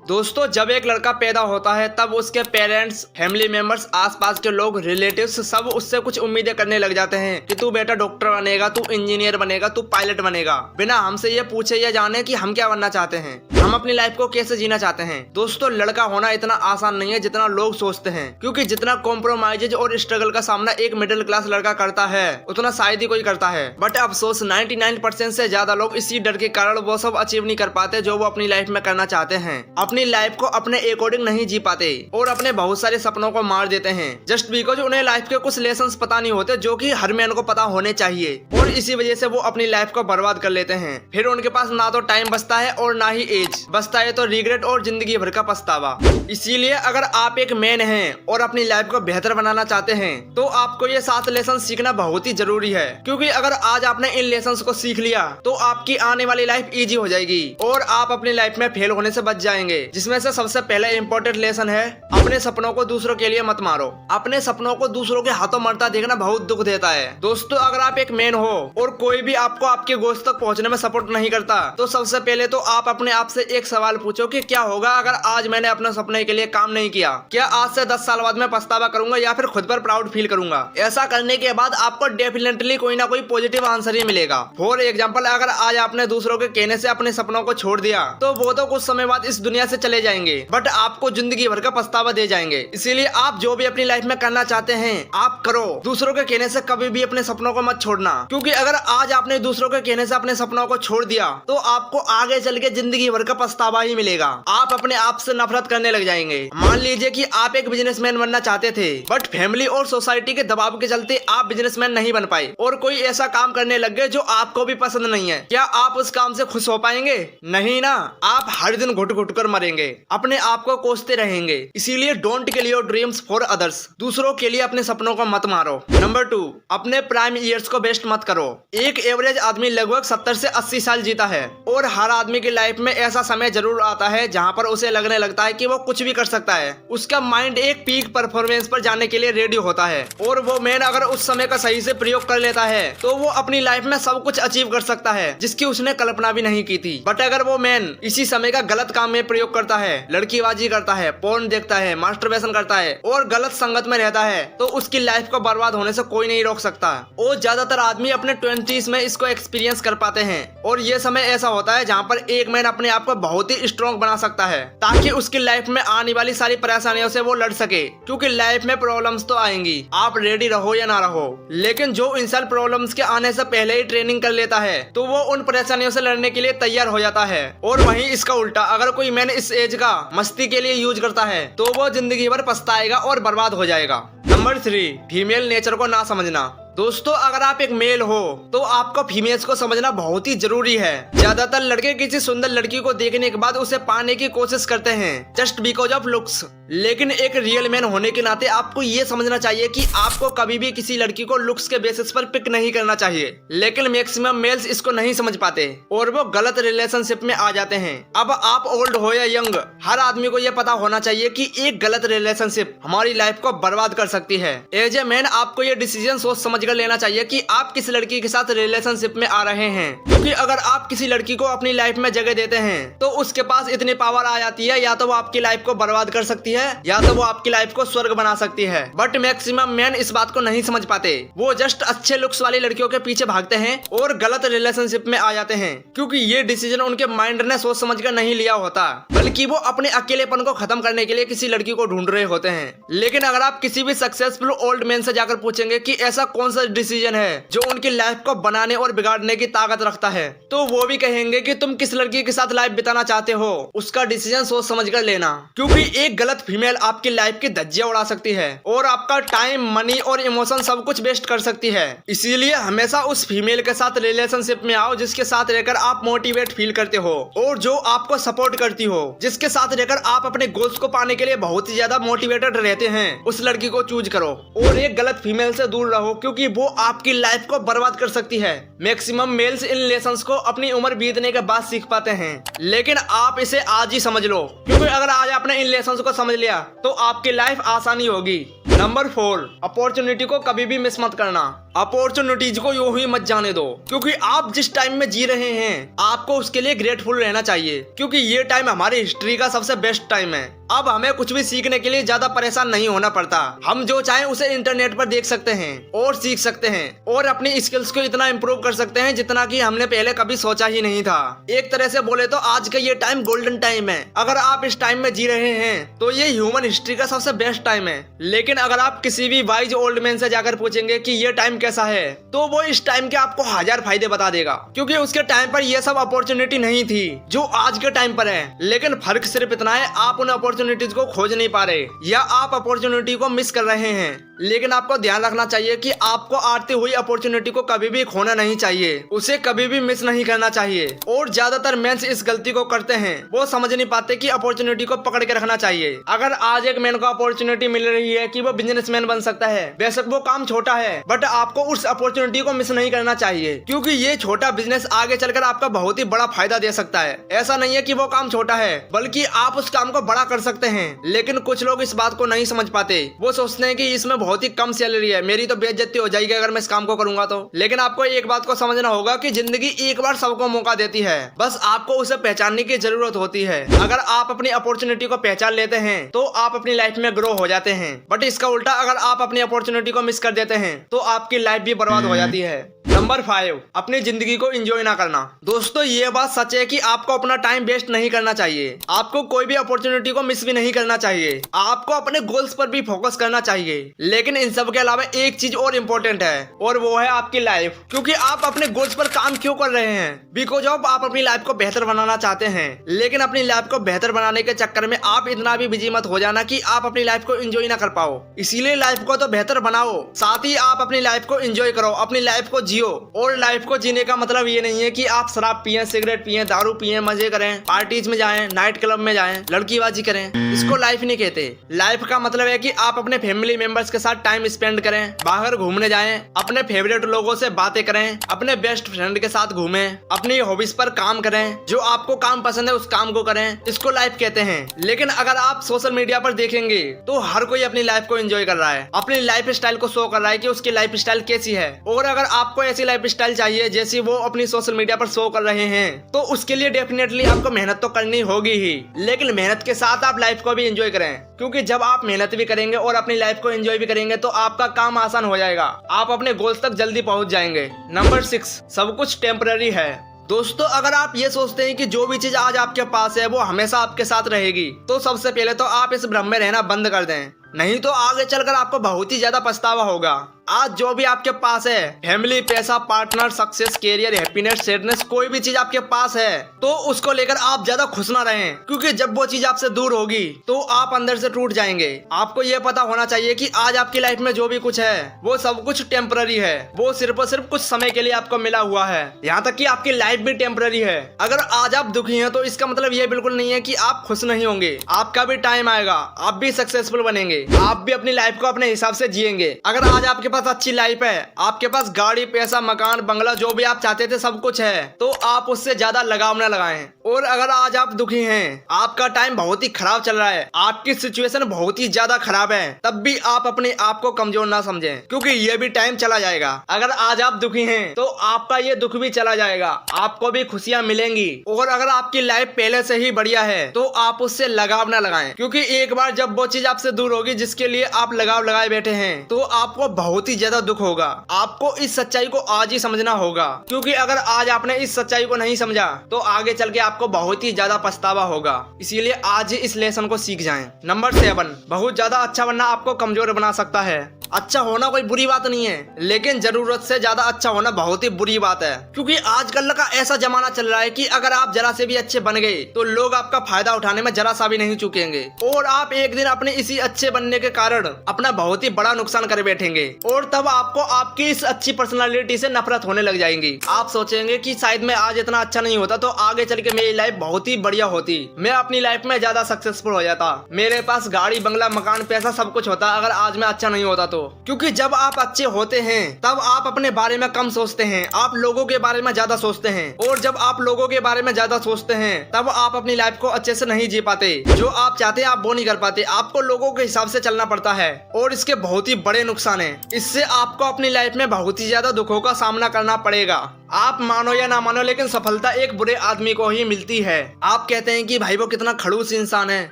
दोस्तों, जब एक लड़का पैदा होता है तब उसके पेरेंट्स, फैमिली मेंबर्स, आसपास के लोग, रिलेटिव्स सब उससे कुछ उम्मीदें करने लग जाते हैं कि तू बेटा डॉक्टर बनेगा, तू इंजीनियर बनेगा, तू पायलट बनेगा, बिना हमसे ये पूछे या जाने कि हम क्या बनना चाहते हैं, हम अपनी लाइफ को कैसे जीना चाहते हैं। दोस्तों, लड़का होना इतना आसान नहीं है जितना लोग सोचते हैं, क्योंकि जितना कॉम्प्रोमाइज और स्ट्रगल का सामना एक मिडिल क्लास लड़का करता है उतना शायद ही कोई करता है। बट अफसोस 99% से ज्यादा लोग इसी डर के कारण वो सब अचीव नहीं कर पाते जो वो अपनी लाइफ में करना चाहते हैं। अपनी लाइफ को अपने अकॉर्डिंग नहीं जी पाते और अपने बहुत सारे सपनों को मार देते हैं जस्ट बिकॉज उन्हें लाइफ के कुछ लेसन्स पता नहीं होते जो कि हर मैन को पता होने चाहिए, और इसी वजह से वो अपनी लाइफ को बर्बाद कर लेते हैं। फिर उनके पास ना तो टाइम बचता है और ना ही एज बचता है, तो रिग्रेट और जिंदगी भर का पछतावा। इसीलिए अगर आप एक मैन हैं और अपनी लाइफ को बेहतर बनाना चाहते हैं तो आपको ये 7 लेसन सीखना बहुत ही जरूरी है, क्योंकि अगर आज आपने इन लेसन को सीख लिया तो आपकी आने वाली लाइफ इजी हो जाएगी और आप अपनी लाइफ में फेल होने से बच जाएंगे। जिसमें से सबसे पहले इम्पोर्टेंट लेसन है, अपने सपनों को दूसरों के लिए मत मारो। अपने सपनों को दूसरों के हाथों मरता देखना बहुत दुख देता है। दोस्तों, अगर आप एक मैन हो और कोई भी आपको आपके गोल्स तक पहुंचने में सपोर्ट नहीं करता तो सबसे पहले तो आप अपने आप से एक सवाल पूछो कि क्या होगा अगर आज मैंने अपने सपने के लिए काम नहीं किया। क्या आज से 10 साल बाद मैं पछतावा करूंगा या फिर खुद पर प्राउड फील करूंगा? ऐसा करने के बाद आपको डेफिनेटली कोई ना कोई पॉजिटिव आंसर ही मिलेगा। फॉर एग्जाम्पल, अगर आज आपने दूसरों के कहने से अपने सपनों को छोड़ दिया तो वो तो कुछ समय बाद इस दुनिया से चले जाएंगे, बट आपको जिंदगी भर का पछतावा दे जाएंगे। इसीलिए आप जो भी अपनी लाइफ में करना चाहते हैं आप करो। दूसरों के कहने से कभी भी अपने सपनों को मत छोड़ना, क्योंकि अगर आज आपने दूसरों के कहने से अपने सपनों को छोड़ दिया तो आपको आगे चल के जिंदगी भर का पछतावा ही मिलेगा। आप अपने आप से नफरत करने लग जाएंगे। मान लीजिए कि आप एक बिजनेसमैन बनना चाहते थे बट फैमिली और सोसाइटी के दबाव के चलते आप बिजनेसमैन नहीं बन पाए और कोई ऐसा काम करने लग गए जो आपको भी पसंद नहीं है। क्या आप उस काम से खुश हो पाएंगे? नहीं ना। आप हर दिन घुट घुट कर मरेंगे, अपने आप को कोसते रहेंगे। इसीलिए don't kill your dreams for others. दूसरों के लिए अपने सपनों को मत मारो। नंबर 2, अपने प्राइम ईयर्स को वेस्ट मत करो। एक एवरेज आदमी लगभग 70 से 80 साल जीता है और हर आदमी की लाइफ में ऐसा समय जरूर आता है जहां पर उसे लगने लगता है कि वो कुछ भी कर सकता है। उसका माइंड एक पीक परफॉर्मेंस पर जाने के लिए रेडी होता है और वो मैन अगर उस समय का सही से प्रयोग कर लेता है तो वो अपनी लाइफ में सब कुछ अचीव कर सकता है जिसकी उसने कल्पना भी नहीं की थी। बट अगर वो मैन इसी समय का गलत काम में प्रयोग करता है, लड़कीबाजी करता है, पोर्न देखता है, मास्टरबेशन करता है और गलत संगत में रहता है तो उसकी लाइफ को बर्बाद होने से कोई नहीं रोक सकता। और ज्यादातर आदमी अपने 20s में इसको एक्सपीरियंस कर पाते हैं और ये समय ऐसा होता है जहाँ पर एक मैन अपने आप को बहुत ही स्ट्रॉन्ग बना सकता है ताकि उसकी लाइफ में आने वाली सारी परेशानियों से वो लड़ सके, क्योंकि लाइफ में प्रॉब्लम्स तो आएंगी, आप रेडी रहो या ना रहो। लेकिन जो इंसान प्रॉब्लम्स के आने से पहले ही ट्रेनिंग कर लेता है तो वो उन परेशानियों से लड़ने के लिए तैयार हो जाता है। और वहीं इसका उल्टा, अगर कोई मैन इस एज का मस्ती के लिए यूज करता है तो वो जिंदगी भर पछताएगा और बर्बाद हो जाएगा। नंबर 3, फीमेल नेचर को ना समझना। दोस्तों, अगर आप एक मेल हो तो आपको फीमेल्स को समझना बहुत ही जरूरी है। ज्यादातर लड़के किसी सुंदर लड़की को देखने के बाद उसे पाने की कोशिश करते हैं जस्ट बिकॉज ऑफ लुक्स। लेकिन एक रियल मैन होने के नाते आपको ये समझना चाहिए कि आपको कभी भी किसी लड़की को लुक्स के बेसिस पर पिक नहीं करना चाहिए। लेकिन मैक्सिमम मेल्स इसको नहीं समझ पाते और वो गलत रिलेशनशिप में आ जाते हैं। अब आप ओल्ड हो या यंग, हर आदमी को ये पता होना चाहिए कि एक गलत रिलेशनशिप हमारी लाइफ को बर्बाद कर सकती है। एज ए मैन आपको ये डिसीजन सोच समझ कर लेना चाहिए कि आप किस लड़की के साथ रिलेशनशिप में आ रहे हैं, क्योंकि अगर आप किसी लड़की को अपनी लाइफ में जगह देते हैं तो उसके पास इतनी पावर आ जाती है, या तो वो आपकी लाइफ को बर्बाद कर सकती है या तो वो आपकी लाइफ को स्वर्ग बना सकती है। बट मैक्सिमम मैन इस बात को नहीं समझ पाते, वो जस्ट अच्छे लुक्स वाली लड़कियों के पीछे भागते हैं और गलत रिलेशनशिप में आ जाते हैं, क्योंकि ये डिसीजन उनके माइंड ने सोच समझ कर नहीं लिया होता, बल्कि वो अपने अकेलेपन को खत्म करने के लिए किसी लड़की को ढूंढ रहे होते हैं। लेकिन अगर आप किसी भी सक्सेसफुल ओल्ड मैन से जाकर पूछेंगे कि ऐसा कौन सा डिसीजन है जो उनकी लाइफ को बनाने और बिगाड़ने की ताकत रखता है, तो वो भी कहेंगे कि तुम किस लड़की के साथ लाइफ बिताना चाहते हो उसका डिसीजन सोच समझ कर लेना, क्योंकि एक गलत फीमेल आपकी लाइफ की धज्जियां उड़ा सकती है और आपका टाइम, मनी और इमोशन सब कुछ वेस्ट कर सकती है। इसीलिए हमेशा उस फीमेल के साथ रिलेशनशिप में आओ जिसके साथ रहकर आप मोटिवेट फील करते हो और जो आपको सपोर्ट करती हो, जिसके साथ रहकर आप अपने गोल्स को पाने के लिए बहुत ही ज्यादा मोटिवेटेड रहते हैं। उस लड़की को चूज करो और एक गलत फीमेल से दूर रहो, क्योंकि वो आपकी लाइफ को बर्बाद कर सकती है। मैक्सिमम मेल्स इन लेसन्स को अपनी उम्र बीतने के बाद सीख पाते हैं, लेकिन आप इसे आज ही समझ लो, क्योंकि अगर आज आपने इन लेसन्स को समझ लिया तो आपकी लाइफ आसानी होगी। नंबर 4, अपॉर्चुनिटी को कभी भी मिस मत करना। अपॉर्चुनिटीज को यूं ही मत जाने दो, क्योंकि आप जिस टाइम में जी रहे हैं आपको उसके लिए ग्रेटफुल रहना चाहिए, क्योंकि ये टाइम हमारी हिस्ट्री का सबसे बेस्ट टाइम है। अब हमें कुछ भी सीखने के लिए ज्यादा परेशान नहीं होना पड़ता। हम जो चाहें उसे इंटरनेट पर देख सकते हैं और सीख सकते हैं और अपनी स्किल्स को इतना इम्प्रूव कर सकते हैं जितना कि हमने पहले कभी सोचा ही नहीं था। एक तरह से बोले तो आज का ये टाइम गोल्डन टाइम है। अगर आप इस टाइम में जी रहे हैं तो ये ह्यूमन हिस्ट्री का सबसे बेस्ट टाइम है। लेकिन अगर आप किसी भी वाइज ओल्ड मैन से जाकर पूछेंगे कि ये टाइम कैसा है, तो वो इस टाइम के आपको 1000 फायदे बता देगा, क्योंकि उसके टाइम पर ये सब अपॉर्चुनिटी नहीं थी जो आज के टाइम पर है। लेकिन फर्क सिर्फ इतना है, आप उन अपॉर्चुनिटीज को खोज नहीं पा रहे या आप अपॉर्चुनिटी को मिस कर रहे हैं। लेकिन आपको ध्यान रखना चाहिए कि आपको आती हुई अपॉर्चुनिटी को कभी भी खोना नहीं चाहिए, उसे कभी भी मिस नहीं करना चाहिए। और ज्यादातर मेंस इस गलती को करते हैं, वो समझ नहीं पाते कि अपॉर्चुनिटी को पकड़ के रखना चाहिए। अगर आज एक मैन को अपॉर्चुनिटी मिल रही है कि वो बिजनेसमैन बन सकता है, बेशक वो काम छोटा है, बट आपको उस अपॉर्चुनिटी को मिस नहीं करना चाहिए, क्योंकि ये छोटा बिजनेस आगे चलकर आपका बहुत ही बड़ा फायदा दे सकता है। ऐसा नहीं है कि वो काम छोटा है, बल्कि आप उस काम को बड़ा कर सकते हैं। लेकिन कुछ लोग इस बात को नहीं समझ पाते। वो सोचते हैं कि इसमें बहुत ही कम सैलरी है, मेरी तो बेइज्जती हो जाएगी अगर मैं इस काम को करूंगा तो। लेकिन आपको एक बात को समझना होगा कि जिंदगी एक बार सबको मौका देती है, बस आपको उसे पहचानने की जरूरत होती है। अगर आप अपनी अपॉर्चुनिटी को पहचान लेते हैं तो आप अपनी लाइफ में ग्रो हो जाते हैं, बट इसका उल्टा अगर आप अपनी अपॉर्चुनिटी को मिस कर देते हैं तो आपकी लाइफ भी बर्बाद हो जाती है। नंबर 5, अपनी जिंदगी को एंजॉय ना करना। दोस्तों ये बात सच है कि आपको अपना टाइम वेस्ट नहीं करना चाहिए, आपको कोई भी अपॉर्चुनिटी को मिस भी नहीं करना चाहिए, आपको अपने गोल्स पर भी फोकस करना चाहिए। लेकिन इन सब के अलावा एक चीज और इम्पोर्टेंट है, और वो है आपकी लाइफ। क्योंकि आप अपने गोल्स पर काम क्यों कर रहे हैं? बिकॉज ऑफ आप अपनी लाइफ को बेहतर बनाना चाहते हैं। लेकिन अपनी लाइफ को बेहतर बनाने के चक्कर में आप इतना भी बिजी मत हो जाना कि आप अपनी लाइफ को एंजॉय ना कर पाओ। इसीलिए लाइफ को तो बेहतर बनाओ, साथ ही आप अपनी लाइफ को एंजॉय करो, अपनी लाइफ को जियो। और लाइफ को जीने का मतलब ये नहीं है कि आप शराब पिए, सिगरेट पिए, दारू पिए, मजे करें, पार्टीज में जाएं, नाइट क्लब में जाएं, लड़कीबाजी करें। इसको लाइफ नहीं कहते। लाइफ का मतलब है कि आप अपने फैमिली मेंबर्स के साथ टाइम स्पेंड करें, बाहर घूमने जाएं, अपने फेवरेट लोगों से बातें करें, अपने बेस्ट फ्रेंड के साथ घूमें, अपनी हॉबीज पर काम करें, जो आपको काम पसंद है उस काम को करें। इसको लाइफ कहते हैं। लेकिन अगर आप सोशल मीडिया पर देखेंगे तो हर कोई अपनी लाइफ को एंजॉय कर रहा है, अपनी लाइफ स्टाइल को शो कर रहा है कि उसकी लाइफ स्टाइल कैसी है। और अगर आपको ऐसी लाइफ स्टाइल चाहिए जैसी वो अपनी सोशल मीडिया पर शो कर रहे हैं, तो उसके लिए डेफिनेटली आपको मेहनत तो करनी होगी ही। लेकिन मेहनत के साथ आप लाइफ को भी एंजॉय करें, क्योंकि जब आप मेहनत भी करेंगे और अपनी लाइफ को एंजॉय भी करेंगे तो आपका काम आसान हो जाएगा, आप अपने गोल्स तक जल्दी पहुंच जाएंगे। नंबर 6, सब कुछ टेम्पररी है। दोस्तों अगर आप ये सोचते हैं कि जो भी चीज आज आपके पास है वो हमेशा आपके साथ रहेगी, तो सबसे पहले तो आप इस भ्रम में रहना बंद कर दें, नहीं तो आगे चलकर आपको बहुत ही ज्यादा पछतावा होगा। आज जो भी आपके पास है, फैमिली, पैसा, partner, success, career, happiness, sadness, कोई भी चीज आपके पास है तो उसको लेकर आप ज्यादा खुश ना रहें, क्योंकि जब वो चीज आपसे दूर होगी तो आप अंदर से टूट जाएंगे। आपको ये पता होना चाहिए कि आज आपकी लाइफ में जो भी कुछ है वो सब कुछ टेम्पररी है, वो सिर्फ और सिर्फ कुछ समय के लिए आपको मिला हुआ है। यहाँ तक कि आपकी लाइफ भी टेम्पररी है। अगर आज आप दुखी हैं तो इसका मतलब ये बिल्कुल नहीं है कि आप खुश नहीं होंगे। आपका भी टाइम आएगा, आप भी सक्सेसफुल बनेंगे, आप भी अपनी लाइफ को अपने हिसाब से जिएंगे। अगर आज आपके पास अच्छी लाइफ है, आपके पास गाड़ी, पैसा, मकान, बंगला, जो भी आप चाहते थे सब कुछ है, तो आप उससे ज्यादा लगाव न लगाएं। और अगर आज आप दुखी हैं, आपका टाइम बहुत ही खराब चल रहा है, आपकी सिचुएशन बहुत ही ज्यादा खराब है, तब भी आप अपने आप को कमजोर ना समझें, क्योंकि ये भी टाइम चला जाएगा। अगर आज आप दुखी हैं तो आपका ये दुख भी चला जाएगा, आपको भी खुशियां मिलेंगी। और अगर आपकी लाइफ पहले से ही बढ़िया है तो आप उससे लगाव ना लगाएं, क्योंकि एक बार जब वो चीज आपसे दूर होगी जिसके लिए आप लगाव लगाए बैठे हैं तो आपको बहुत ही ज्यादा दुख होगा। आपको इस सच्चाई को आज ही समझना होगा, क्योंकि अगर आज आपने इस सच्चाई को नहीं समझा तो आगे चल के आपको बहुत ही ज्यादा पछतावा होगा। इसीलिए आज ही इस लेसन को सीख जाएं। नंबर 7, बहुत ज्यादा अच्छा बनना आपको कमजोर बना सकता है। अच्छा होना कोई बुरी बात नहीं है, लेकिन जरूरत से ज्यादा अच्छा होना बहुत ही बुरी बात है, क्योंकि आजकल का ऐसा जमाना चल रहा है कि अगर आप जरा से भी अच्छे बन गए तो लोग आपका फायदा उठाने में जरा सा भी नहीं चूकेंगे, और आप एक दिन अपने इसी अच्छे बनने के कारण अपना बहुत ही बड़ा नुकसान कर बैठेंगे, और तब आपको आपकी इस अच्छी पर्सनालिटी से नफरत होने लग जाएंगी। आप सोचेंगे कि शायद मैं आज इतना अच्छा नहीं होता तो आगे चल के मेरी लाइफ बहुत ही बढ़िया होती, मैं अपनी लाइफ में ज्यादा सक्सेसफुल हो जाता, मेरे पास गाड़ी, बंगला, मकान, पैसा सब कुछ होता अगर आज मैं अच्छा नहीं होता तो। क्योंकि जब आप अच्छे होते हैं तब आप अपने बारे में कम सोचते हैं, आप लोगों के बारे में ज्यादा सोचते हैं। और जब आप लोगों के बारे में ज्यादा सोचते हैं तब आप अपनी लाइफ को अच्छे से नहीं जी पाते। जो आप चाहते हैं आप वो नहीं कर पाते, आपको लोगों के हिसाब से चलना पड़ता है और इसके बहुत ही बड़े नुकसान हैं। इससे आपको अपनी लाइफ में बहुत ही ज्यादा दुखों का सामना करना पड़ेगा। आप मानो या ना मानो लेकिन सफलता एक बुरे आदमी को ही मिलती है। आप कहते हैं कि भाई वो कितना खड़ूस इंसान है,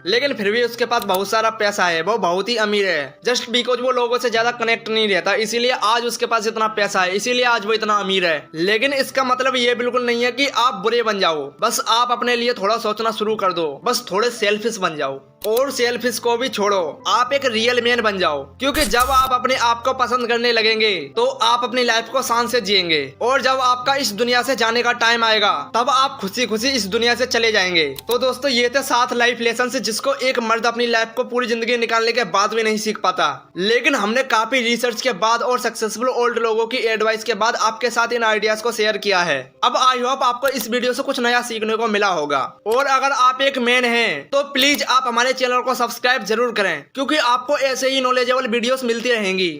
लेकिन फिर भी उसके पास बहुत सारा पैसा है, वो बहुत ही अमीर है। जस्ट बिकॉज वो लोगों से ज्यादा कनेक्ट नहीं रहता, इसीलिए आज उसके पास इतना पैसा है, इसीलिए आज वो इतना अमीर है। लेकिन इसका मतलब ये बिल्कुल नहीं है कि आप बुरे बन जाओ। बस आप अपने लिए थोड़ा सोचना शुरू कर दो, बस थोड़े सेल्फिश बन जाओ। और सेल्फिश को भी छोड़ो, आप एक रियल मैन बन जाओ। क्योंकि जब आप अपने आप को पसंद करने लगेंगे तो आप अपनी लाइफ को शान से जिएंगे। और जब आपका इस दुनिया से जाने का टाइम आएगा तब आप खुशी खुशी इस दुनिया से चले जाएंगे। तो दोस्तों ये थे 7 लाइफ लेसन जिसको एक मर्द अपनी लाइफ को पूरी जिंदगी निकालने के बाद भी नहीं सीख पाता। लेकिन हमने काफी रिसर्च के बाद और सक्सेसफुल ओल्ड लोगों की एडवाइस के बाद आपके साथ इन आइडियाज को शेयर किया है। अब आई होप आपको इस वीडियो से कुछ नया सीखने को मिला होगा। और अगर आप एक मैन हैं तो प्लीज आप हमारे चैनल को सब्सक्राइब जरूर करें, क्योंकि आपको ऐसे ही नॉलेजेबल वीडियोस मिलती रहेंगी।